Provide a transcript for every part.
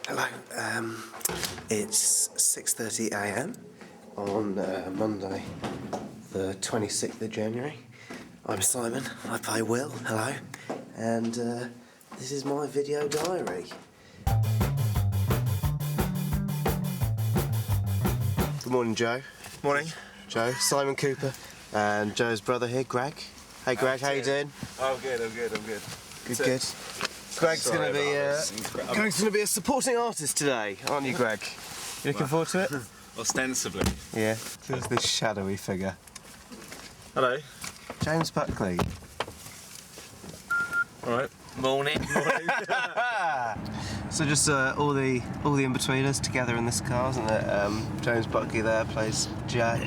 Hello, it's 6:30 a.m. on Monday, the 26th of January. I'm Simon, I play Will, hello, and this is my video diary. Good morning, Joe. Morning. Joe, Simon Cooper, and Joe's brother here, Greg. Hey Greg, how you doing? I'm good. Good. Greg's going to be a supporting artist today, aren't you, Greg? You looking forward to it? Ostensibly. Yeah. There's this shadowy figure. Hello. James Buckley. Alright. Morning. So just all the in-betweeners together in this car, isn't it? James Buckley there plays Jay.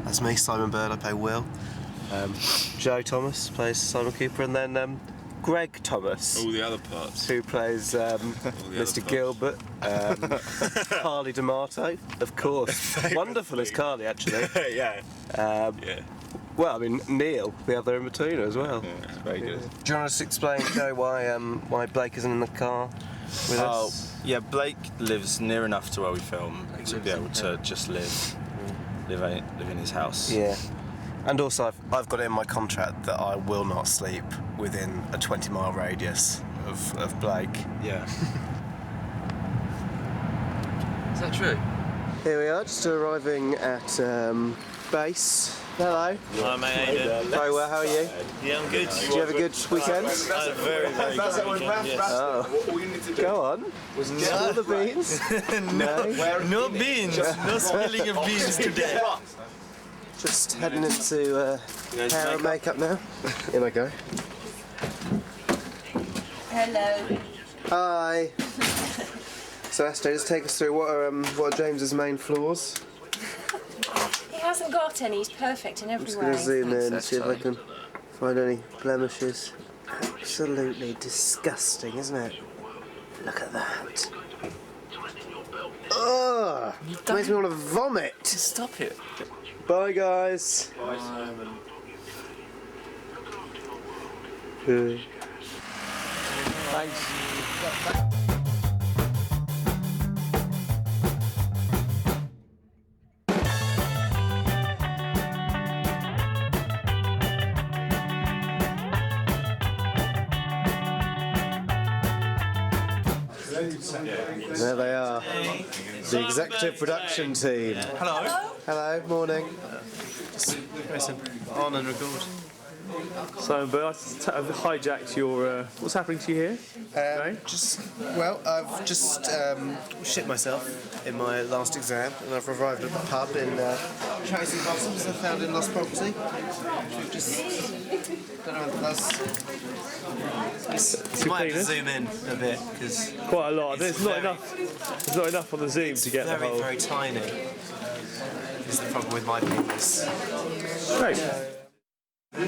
That's me, Simon Bird, I play Will. Joe Thomas plays Simon Cooper, and then Greg Thomas. All the other parts. Who plays Mr. Gilbert, Carly D'Amato, of course. Wonderful is Carly, actually. Yeah. Well, I mean, Neil, the other in-betweener as well. Yeah, it's very good. Do you want us to explain, Joe, why Blake isn't in the car with us? Yeah, Blake lives near enough to where we film to be able to just live in his house. Yeah. And also, I've got it in my contract that I will not sleep within a 20-mile radius of Blake. Yeah. Is that true? Here we are, just arriving at base. Hello. Hi mate, how you doing? Very well, how are you? Yeah, I'm good. Did you have a good weekend? I had a very good weekend, yes. Oh. Go on. All the beans? No beans, no spilling of beans today. Just heading into hair and makeup now. In I go. Hello. Hi. So Esther, just take us through what are James's main flaws. He hasn't got any. He's perfect in every I'm just way. going to zoom in and see if I can find any blemishes. Absolutely disgusting, isn't it? Look at that. Ugh! Makes me want to vomit. Stop it. Bye, guys. Bye, Simon. Thanks. There they are. The executive production team. Hello. Hello, morning. Just pressing on and record. Simon Bird, I've hijacked your. What's happening to you here? I've just shit myself in my last exam, and I've arrived at the pub in Tracy Bottoms I found in Lost Property. Just don't know what that's. You might have to zoom in a bit because Quite a lot. There's not enough. There's not enough on the zoom to get the whole. very tiny. Is the problem with my penis? Great.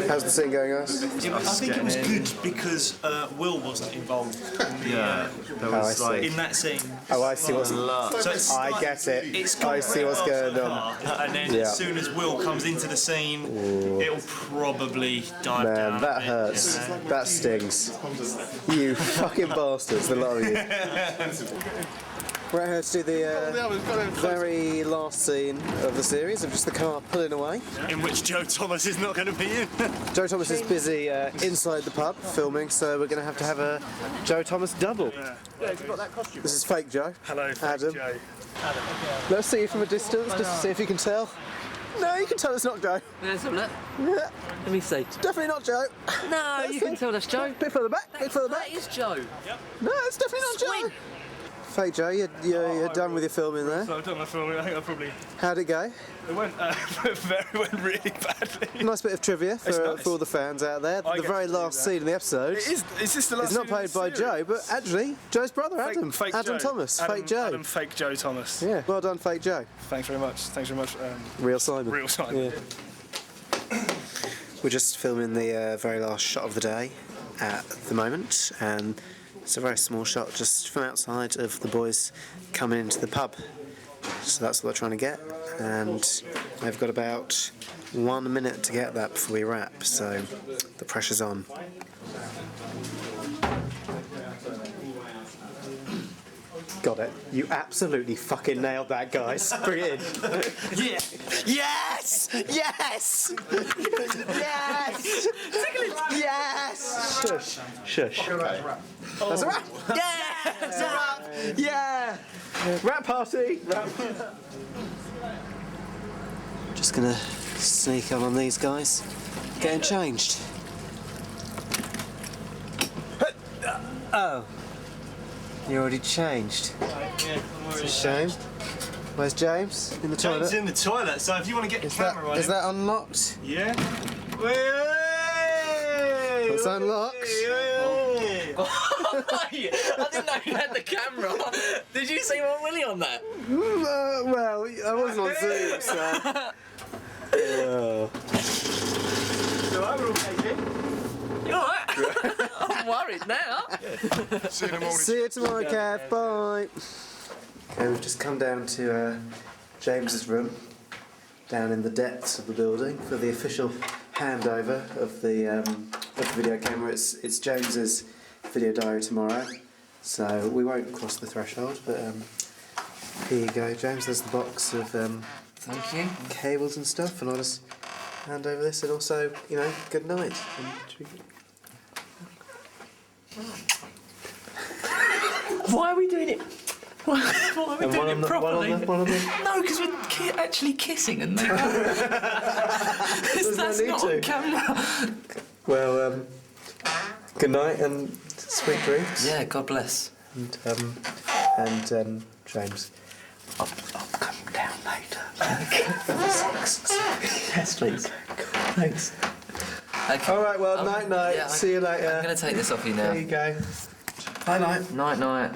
How's the scene going, guys? I think it was good because Will wasn't involved in in that scene. Oh, I see what's. So it's I get it. It's I see what's going on. And then as soon as Will comes into the scene, it'll probably dive down. Man, that a bit, hurts. you know? That stings. You fucking bastards, the lot of you. We're out here to do the very last scene of the series of just the car pulling away. In which Joe Thomas is not going to be in. Joe Thomas is busy inside the pub filming, so we're going to have a Joe Thomas double. Yeah, you've got that costume. This is fake Joe. Hello, Adam. Joe. Let's see you from a distance, just to see if you can tell. No, you can tell it's not Joe. Let's have a look. Yeah, Let me see. definitely not Joe. No, you can tell that's Joe. Bit further back, bit further That back. is Joe. No, it's definitely not Joe. Squint. Fake Joe, you're done with your filming there. So I've done my filming. I think I probably How'd it go? it went really badly. Nice bit of trivia for nice. all the fans out there. I The get very to do last that. scene in the episode. Is this the last? It's not scene in played the by series? Joe, but actually Joe's brother, Adam. Fake Adam Joe. Thomas, Adam, Fake Joe. Adam Fake Joe Thomas. Yeah, well done, Fake Joe. Thanks very much. Real Simon. Real Simon. Yeah. We're just filming the very last shot of the day at the moment, and it's a very small shot just from outside of the boys coming into the pub. So that's what we're trying to get, and they've got about 1 minute to get that before we wrap, so the pressure's on. got it. You absolutely fucking nailed that, guys. Bring it in. Yeah. Yes! Yes! Yes! Yes! Shush. Shush. That's a wrap. Yeah! That's a wrap. Yeah! Rap party. Just gonna sneak on these guys. Getting changed. Oh. You already changed. It's a shame. Where's James? In the toilet? James in the toilet, so if you want to get the camera on Is him. that unlocked? Yeah. It's unlocked. I didn't know you had the camera. Did you see one Willie on that? Well, I wasn't on Zoom, so... So I'm all okay. You alright? I'm worried now. See you tomorrow, Kev. Bye. Okay, we've just come down to James's room, down in the depths of the building, for the official handover of the video camera. It's James's video diary tomorrow, so we won't cross the threshold. But here you go, James. There's the box of Thank you. cables and stuff, and I'll just hand over this, and also, you know, good night. Why are we doing it? Why are we doing it properly? One on the... No, because we're actually kissing and that's no need not to. on camera. Well, good night and sweet dreams. Yeah, God bless. And James. I'll come down later. Yes, please. Thanks. Okay. All right. Well, night. Yeah, See you later. I'm going to take this off you now. There you go. Bye night. Night.